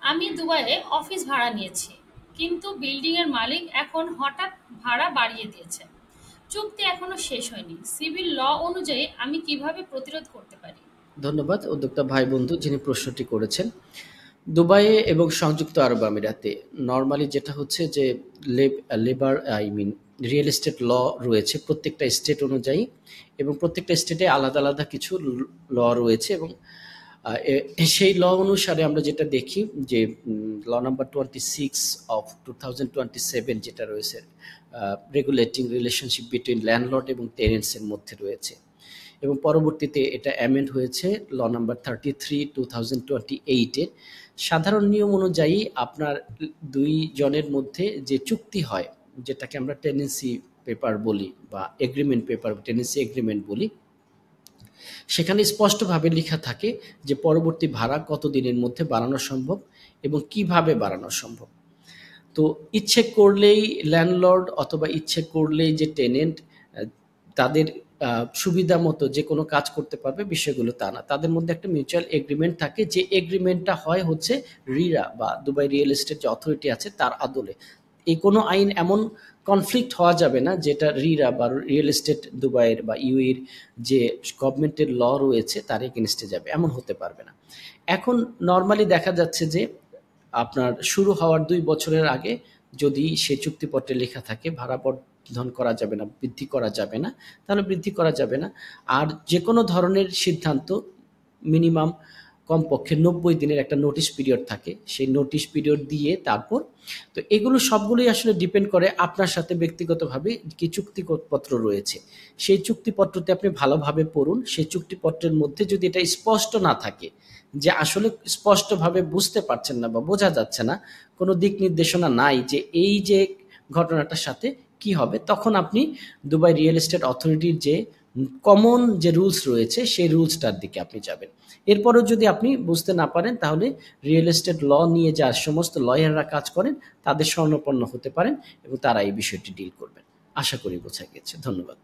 আমি দুবাইয়ে অফিস ভাড়া নিয়েছি, কিন্তু বিল্ডিং এর মালিক এখন হঠাৎ ভাড়া বাড়িয়ে দিয়েছে। চুক্তি এখনো শেষ হয়নি। সিভিল ল অনুযায়ী আমি কিভাবে প্রতিরোধ করতে পারি? ধন্যবাদ উদ্যোক্তা ভাই বন্ধু যিনি প্রশ্নটি করেছেন। দুবাইয়ে এবং সংযুক্ত আরব আমিরাতে নরমালি যেটা হচ্ছে যে লেবার রিয়েল এস্টেট ল রয়েছে প্রত্যেকটা স্টেট অনুযায়ী, এবং প্রত্যেকটা স্টেটে আলাদা আলাদা কিছু ল রয়েছে, এবং সেই ল অনুসারে আমরা যেটা দেখি যে ল নাম্বার 26 অফ 2027 যেটা রয়েছে রেগুলেটিং রিলেশনশিপ বিটুইন ল্যান্ডলর্ড এবং টেনেন্টসের মধ্যে রয়েছে, এবং পরবর্তীতে এটা অ্যামেন্ড হয়েছে ল নাম্বার 33 2028-এর। সাধারণ নিয়ম অনুযায়ী আপনার দুই জনের মধ্যে যে চুক্তি হয়, যেটাকে আমরা টেনেন্সি পেপার বলি বা এগ্রিমেন্ট পেপার, টেনেন্সি এগ্রিমেন্ট বলি, সেখানে স্পষ্টভাবে লেখা থাকে যে পরবর্তী ভাড়া কত দিনের মধ্যে বাড়ানো সম্ভব এবং কিভাবে বাড়ানো সম্ভব। তো ইচ্ছে করলেই ল্যান্ডলর্ড অথবা ইচ্ছে করলেই যে টেনেন্ট তাদের সুবিধা মতো যে কোনো কাজ করতে পারবে, বিষয়গুলো তা না। তাদের মধ্যে একটা মিউচুয়াল এগ্রিমেন্ট থাকে, যে এগ্রিমেন্টটা হয় হচ্ছে রিরা বা দুবাই রিয়েল এস্টেট যে অথরিটি আছে তার আদলে। এই কোনো আইন এমন কনফ্লিক্ট হওয়া যাবে না যেটা রিরা বা রিয়েল এস্টেট দুবাইয়ের বা ইউএর যে গভর্নমেন্টের ল রয়েছে তার এগেনস্টে যাবে, এমন হতে পারবে না। এখন নর্মালি দেখা যাচ্ছে যে আপনার শুরু হওয়ার ২ বছরের আগে যদি সে চুক্তিপত্রে লেখা থাকে ভাড়া বর্ধন করা যাবে না, বৃদ্ধি করা যাবে না, তাহলে বৃদ্ধি করা যাবে না। আর যেকোনো ধরনের সিদ্ধান্ত মিনিমাম কমপক্ষে ৯০ দিনের একটা নোটিশ পিরিয়ড থাকে। সেই নোটিশ পিরিয়ড দিয়ে তারপর, তো এগুলো সবগুলোই আসলে ডিপেন্ড করে আপনার সাথে ব্যক্তিগতভাবে কি চুক্তিপত্র রয়েছে। সেই চুক্তিপত্রতে আপনি ভালোভাবে পড়ুন। সেই চুক্তিপত্রের মধ্যে যদি এটা স্পষ্ট না থাকে, যে আসলে স্পষ্টভাবে বুঝতে পারছেন না বা বোঝা যাচ্ছে না, কোনো দিক নির্দেশনা নাই যে এই যে ঘটনাটার সাথে কি হবে, তখন আপনি দুবাই রিয়েল এস্টেট অথরিটির যে কমন যে রুলস রয়েছে সেই রুলসটার দিকে আপনি যাবেন। এরপরেও যদি আপনি বুঝতে না পারেন, তাহলে রিয়েল এস্টেট ল নিয়ে যা সমস্ত লয়াররা কাজ করেন তাদের শরণাপন্ন হতে পারেন এবং তারা এই বিষয়টি ডিল করবেন। আশা করি বোঝা গেছে। ধন্যবাদ।